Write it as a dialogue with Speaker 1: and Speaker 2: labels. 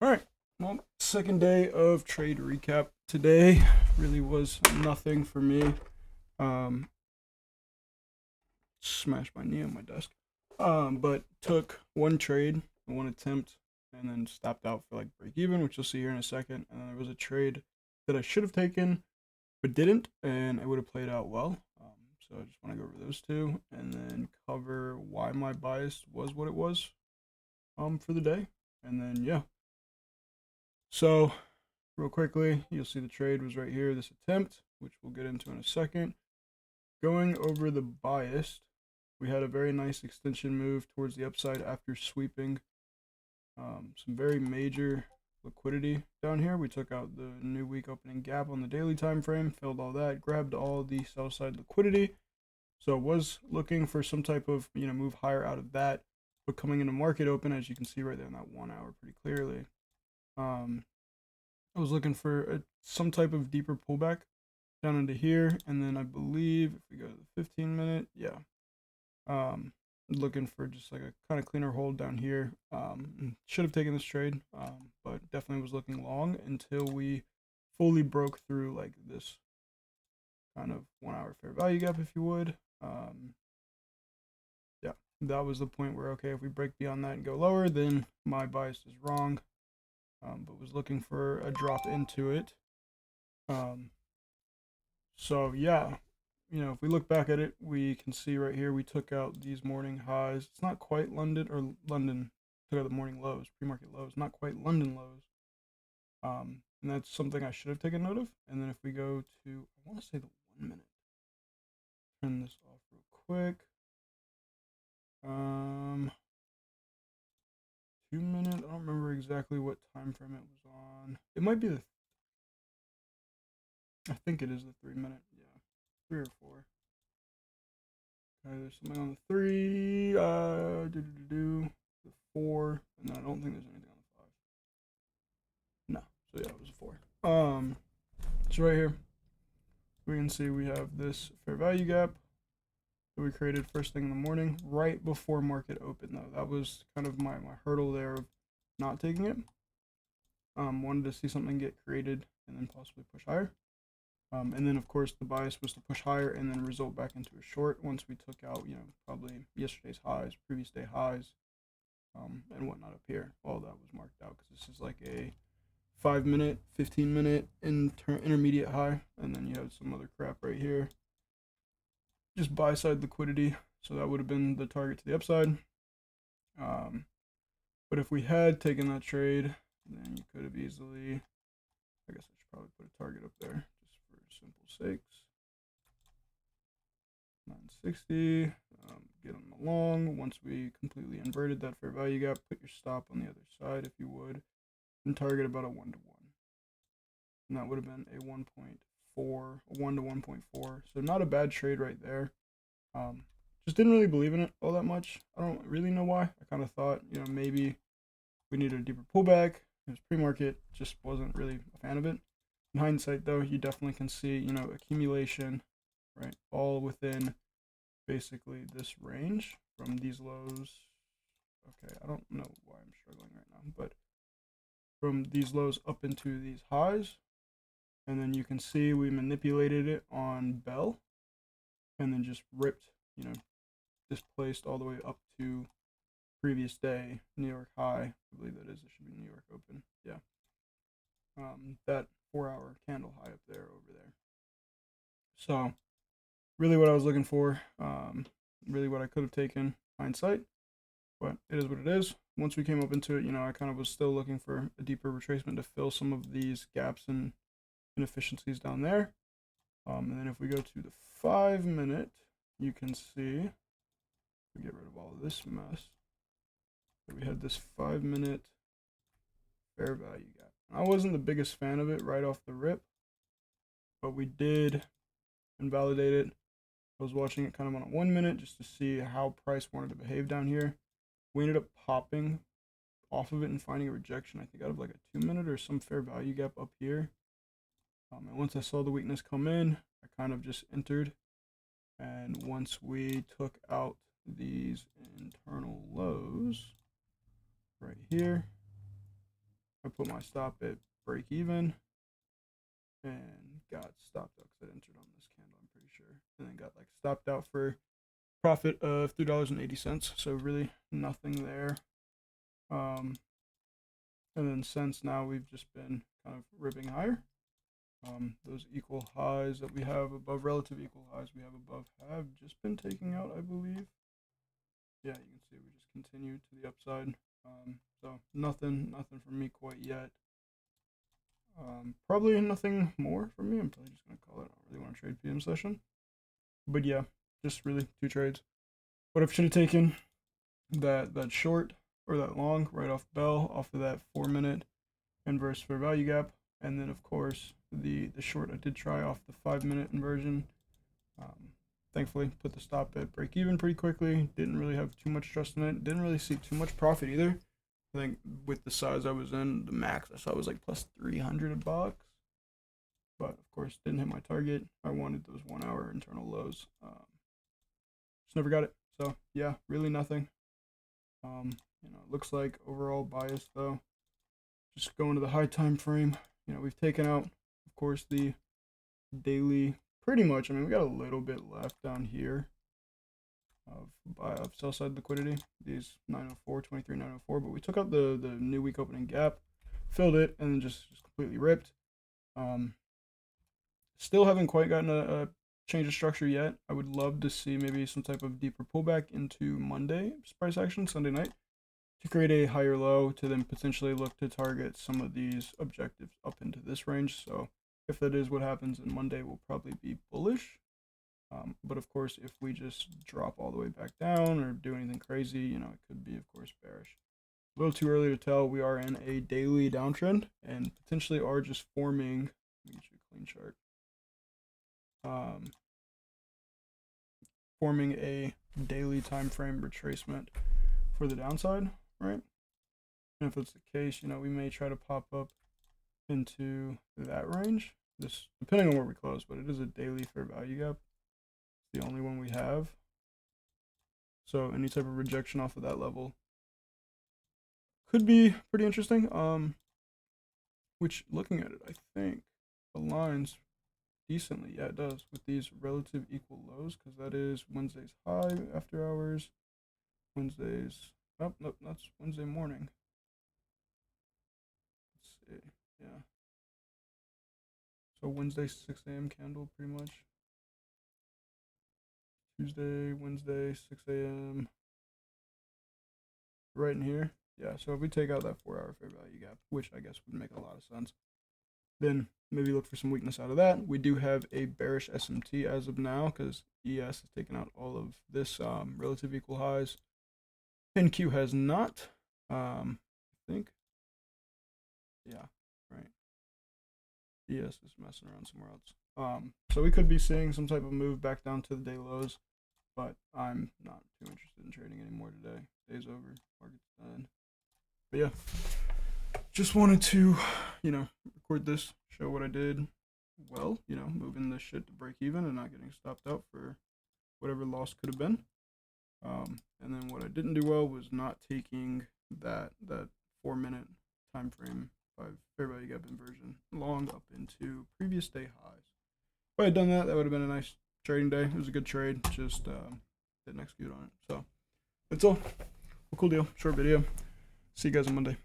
Speaker 1: All right. Well, second day of trade recap today really was nothing for me. Um, Smashed my knee on my desk. But took one trade, one attempt, and then stopped out for like break even, which you'll see here in a second. And then there was a trade that I should have taken, but didn't, and it would have played out well. So I just want to go over those two, and then cover why my bias was what it was. For the day, and then yeah. So real quickly, you'll see the trade was right here, this attempt, which we'll get into in a second. Going over the biased, we had a very nice extension move towards the upside after sweeping some very major liquidity down here. We took out the new week opening gap on the daily time frame, filled all that, grabbed all the sell side liquidity. So was looking for some type of move higher out of that, but coming into market open, as you can see right there in that 1 hour pretty clearly. Um, I was looking for some type of deeper pullback down into here, and then I believe if we go to the 15 minute, yeah, looking for just like a kind of cleaner hold down here. Should have taken this trade, but definitely was looking long until we fully broke through like this kind of 1 hour fair value gap, if you would. Yeah, that was the point where okay, if we break beyond that and go lower, then my bias is wrong. But was looking for a drop into it. Um, So yeah, if we look back at it, we can see right here we took out these morning highs. It's not quite London or London took out the morning lows, pre-market lows, not quite London lows. And that's something I should have taken note of. And then if we go to, I want to say the 1 minute. Turn this off real quick. 2 minute. I don't remember exactly what time frame it was on. It might be the. I think it is the 3 minute. Yeah, 3 or 4. Okay, there's something on the 3, the 4, and then I don't think there's anything on the 5. No, so yeah, it was a 4. So right here, we can see we have this fair value gap that we created first thing in the morning, right before market open though. That was kind of my hurdle there of not taking it. Wanted to see something get created and then possibly push higher. And then, of course, the bias was to push higher and then result back into a short once we took out, probably yesterday's highs, previous day highs, and whatnot up here. All that was marked out because this is like a 5 minute, 15 minute intermediate high, and then you have some other crap right here. Just buy side liquidity, so that would have been the target to the upside. But if we had taken that trade, then you could have easily, I guess I should probably put a target up there just for simple sakes. 960, get on the long. Once we completely inverted that fair value gap, put your stop on the other side if you would, and target about a 1 to 1. And that would have been a 1.4, a 1 to 1.4. So not a bad trade right there. Just didn't really believe in it all that much. I don't really know why. I kind of thought, maybe we needed a deeper pullback. It was pre-market, just wasn't really a fan of it. In hindsight, though, you definitely can see, accumulation, right, all within basically this range from these lows. Okay, I don't know why I'm struggling right now, but from these lows up into these highs, and then you can see we manipulated it on Bell, and then just ripped, displaced all the way up to previous day New York high. I believe that is. It should be New York open. Yeah. That 4 hour candle high up there over there. So really what I was looking for. Really what I could have taken hindsight, but it is what it is. Once we came up into it, I kind of was still looking for a deeper retracement to fill some of these gaps and inefficiencies down there. And then if we go to the 5 minute, you can see, we get rid of all of this mess, that we had this 5 minute fair value gap. I wasn't the biggest fan of it right off the rip, but we did invalidate it. I was watching it kind of on a 1 minute just to see how price wanted to behave down here. We ended up popping off of it and finding a rejection, I think out of like a 2 minute or some fair value gap up here. And once I saw the weakness come in, I kind of just entered. And once we took out these internal lows right here, I put my stop at break even and got stopped out because I entered on this candle, I'm pretty sure, and then got like stopped out for profit of $3.80. So really nothing there. And then since now we've just been kind of ripping higher. Those equal highs that we have above, relative equal highs we have above, have just been taking out, I believe. Yeah, you can see we just continue to the upside. So nothing from me quite yet. Probably nothing more from me. I'm probably just gonna call it. I don't really want to trade PM session, but yeah, just really 2 trades. What I should have taken that short or that long right off bell off of that 4-minute inverse fair value gap, and then of course the short I did try off the 5-minute inversion. Thankfully put the stop at break even pretty quickly. Didn't really have too much trust in it. Didn't really see too much profit either. I think with the size I was in, the max I saw was like plus 300 bucks, but of course didn't hit my target. I wanted those 1 hour internal lows. Just never got it. So yeah, really nothing. It looks like overall bias though. Just going to the high time frame. We've taken out, of course, the daily pretty much. I mean, we got a little bit left down here of sell side liquidity. These 904, 23, 904, but we took out the new week opening gap, filled it, and then just completely ripped. Still haven't quite gotten a change of structure yet. I would love to see maybe some type of deeper pullback into Monday's price action, Sunday night, to create a higher low to then potentially look to target some of these objectives up into this range. So if that is what happens, then Monday will probably be bullish. But of course, if we just drop all the way back down or do anything crazy, it could be, of course, bearish. A little too early to tell. We are in a daily downtrend and potentially are just forming. Let me get you a clean chart. Forming a daily time frame retracement for the downside, right? And if that's the case, we may try to pop up into that range. This depending on where we close, but it is a daily fair value gap. It's the only one we have. So any type of rejection off of that level could be pretty interesting. Which looking at it, I think aligns decently. Yeah, it does with these relative equal lows, because that is Wednesday's high after hours. Wednesday's nope, that's Wednesday morning. Let's see. Yeah. So Wednesday 6 a.m. candle pretty much. Tuesday, Wednesday 6 a.m. right in here. Yeah, so if we take out that 4-hour fair value gap, which I guess would make a lot of sense, then maybe look for some weakness out of that. We do have a bearish SMT as of now because ES has taken out all of this relative equal highs. NQ has not. I think. Yeah, right. ES is messing around somewhere else. So we could be seeing some type of move back down to the day lows, but I'm not too interested in trading anymore today. Day's over. Market's done. But yeah, just wanted to, record this, show what I did well, moving this shit to break even and not getting stopped out for whatever loss could have been. And then what I didn't do well was not taking that 4-minute time frame by fair value gap inversion long up into previous day highs. If I had done that, that would have been a nice trading day. It was a good trade, just didn't execute on it. So that's all. Well, cool deal. Short video. See you guys on Monday.